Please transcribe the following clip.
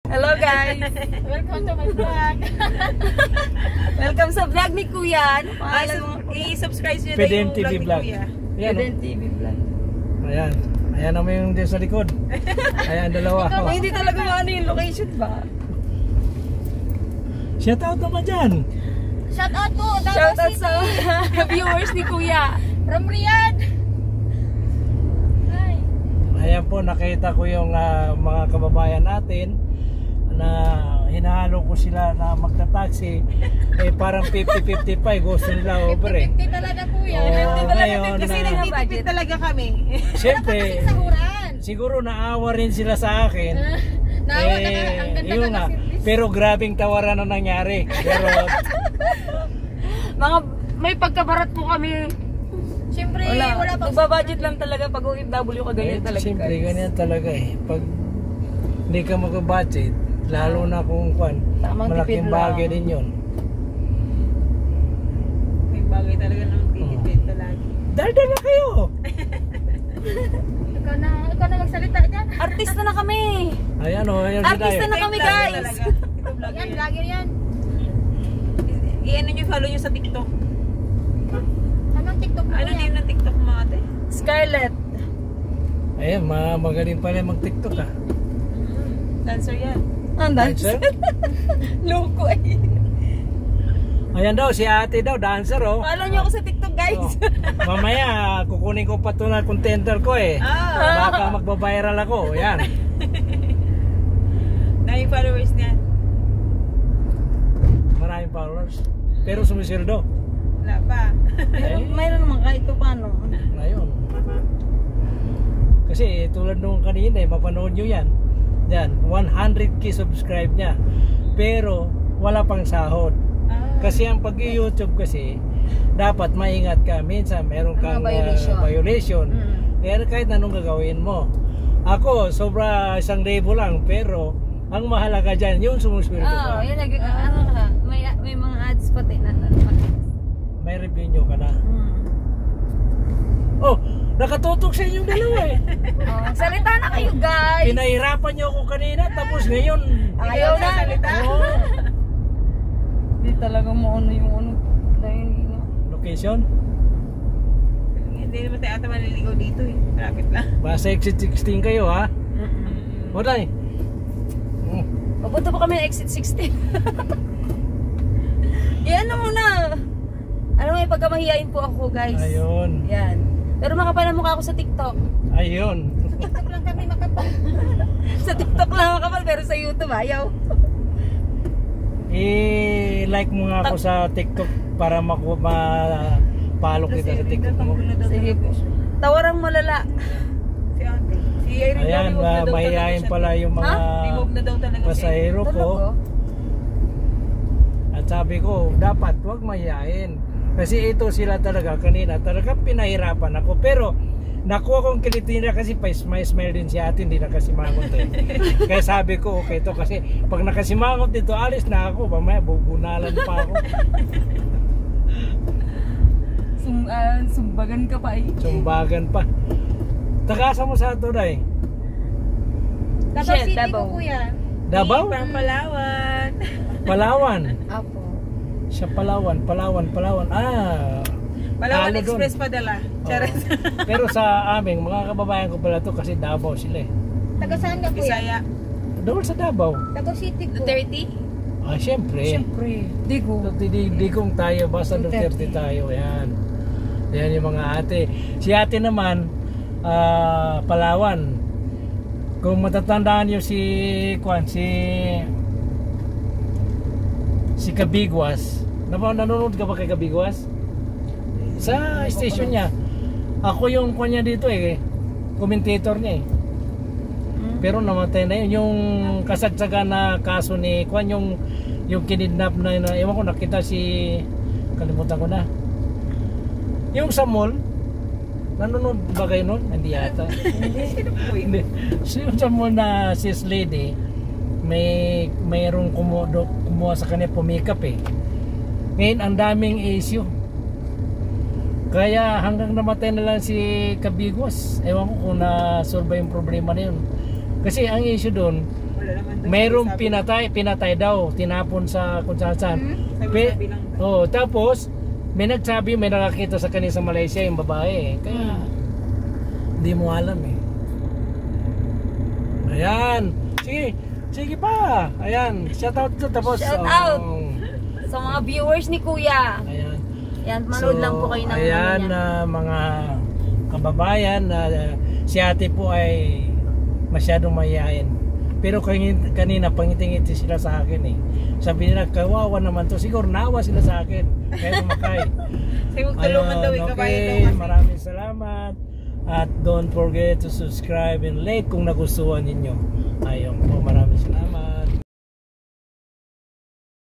Hello guys! Welcome to my vlog. Welcome sa vlog ni Kuya. I-subscribe nyo na PDN yung TV vlog ni vlog. Kuya. Ayan, PDN TV vlog. ayan. Ayan naman yung din sa likod. Ayan, dalawa. Oh, hindi talaga maano yung location ba? Shout out naman dyan. Shout out po, Davao Shout out City. sa viewers ni Kuya. From Riyadh. Hi. Ayan po, nakita ko yung mga kababayan natin na hinahalo ko sila na magta-taxi. Parang 50-50 pa, gusto nila over 50-50 talaga kuya. Oo, ngayon, Kasi nagtitipid talaga kami. siyempre, Sahuran. siguro naawa rin sila sa akin. Naawa na ka, ang ganda yun na nga. service. Pero grabing tawaran na nangyari. Pero May pagkabarat po kami. Siyempre, wala pang Magbabudget lang talaga pag OFW ka ganyan talaga. siyempre, guys. ganyan talaga Pag hindi ka mag-budget, lalo na kung Tamang tipid malaking lang. bagay din yun. May bagay talaga ng titipid talaga. Daldal na kayo! Ikaw na magsalita dyan. Artista na kami! Ayan o, ayan si Artista Dayo. na kami Vlogger guys! talaga. Ito vlogger Yan, yan. vlogger yan. I-ano nyo, follow nyo sa TikTok. Anong TikTok mo Ano yan? name ng TikTok mo ate? Scarlett. Ayan, magaling pala mag-TikTok Dancer yan. Ang Dancer? Loko eh. Ayan daw, si ate daw, dancer Follow niyo ako sa TikTok guys. Mamaya, kukunin ko pa ito na contender ko Baka magbabiral ako, yan. Daming followers niyan. Maraming followers. Pero sumisildo. Wala pa. Mayroon naman kahit pa paano. Ayun. Kasi tulad nung kanina mapanood nyo yan. Yan, 100k subscribe niya. Pero wala pang sahod. Kasi ang pag-YouTube kasi dapat maingat ka. Minsan meron kang violation. Kaya kahit anong gagawin mo. Ako, sobra 1,000 lang. Pero ang mahalaga dyan, yung sumusweldo ka. Yan ano ka, may mga ads pati na May revenue ka na. Oh, nakatutok sa inyong dalawa salita na kayo guys. Pinahirapan niyo ako kanina, tapos ngayon Ayaw na. oh, Hindi talaga mo ano yung ano. Dahil location. Hindi naman tayo ata maliligaw dito Malapit lang. Basta exit 16 kayo ha. Oday. Papunta pa kami ng exit 16. Yan na muna. Ano may pagkamahiyain po ako guys. Ayun. Yan. Pero makapalamukha ako sa TikTok. Ayun. TikTok lang kami makapal. Sa TikTok lang makapal pero sa YouTube ayaw. I-like mo nga ako sa TikTok para ma-follow kita sa TikTok mo. Sige po. Tawarang malala. Si ate. Si Irene Ayan, daw, remove na daw mahihayin talaga pala yung mga Remove na daw talaga siya. pasahero ko. Talaga? At sabi ko, dapat wag mahihayin. Kasi ito sila talaga kanina, talaga pinahirapan ako. Pero nakuha kong kiliti nila kasi smile din si ate, hindi nakasimangot Kaya sabi ko, okay to kasi pag nakasimangot dito, alis na ako. Mamaya bubunalan pa ako. Sumbagan ka pa eh. Sumbagan pa. Tagasa mo sa ito, Day? Davao Shit, City Davao. ko kuya. Davao? From Palawan. Palawan. Apo. Sa Palawan. Palawan Halo Express doon. padala. Oo. Charis. Pero sa aming mga kababayan ko pala to kasi Davao sila Taga saan ka kuya? Bisaya. Doon sa Davao. Davao City ko. 30? Siyempre. Siyempre. Digo. Digong tayo, basta Duterte tayo. Yan. Yan yung mga ate. Si ate naman, Palawan. Kung matatandaan nyo si Kabigwas. Nanonood ka ba kay Kabigwas? Sa station niya. Ako yung niya dito commentator niya Pero namatay na yun. Yung kasagsagan na kaso ni yung kinidnap na ewan ko nakita kalimutan ko na. Yung sa mall, nanonood ba kayo nun? Hindi yata. Hindi. So, yung sa mall na sis lady, mayroong kumuha sa kanya pumikap Ngayon, ang daming issue. Kaya hanggang namatay na lang si Kabigwas. Ewan ko kung na-solve yung problema na yun. Kasi ang issue doon, wala naman doon. Mayroong Sabi- pinatay daw, tinapon sa kung saan. Sabi lang. Oh, tapos may nagsabi, may nakakita sa kanila sa Malaysia yung babae. Kaya hindi mo alam eh. Ayan. Sige pa. Ayan, shout out to tapos. Shout out. Sa mga viewers ni Kuya. Ayan. Yan, manood lang po kayo ng ayan, ano niya. mga kababayan, si ate po ay masyadong mayayain. Pero kanina pangitingiti sila sa akin eh. Sabi nila, kawawa naman to. Siguro nawa sila sa akin. Kaya sumakay. Sige, magtulungan daw yung kabayan daw okay, kasi. maraming salamat. At don't forget to subscribe and like kung nagustuhan ninyo. Ayun po, maraming salamat.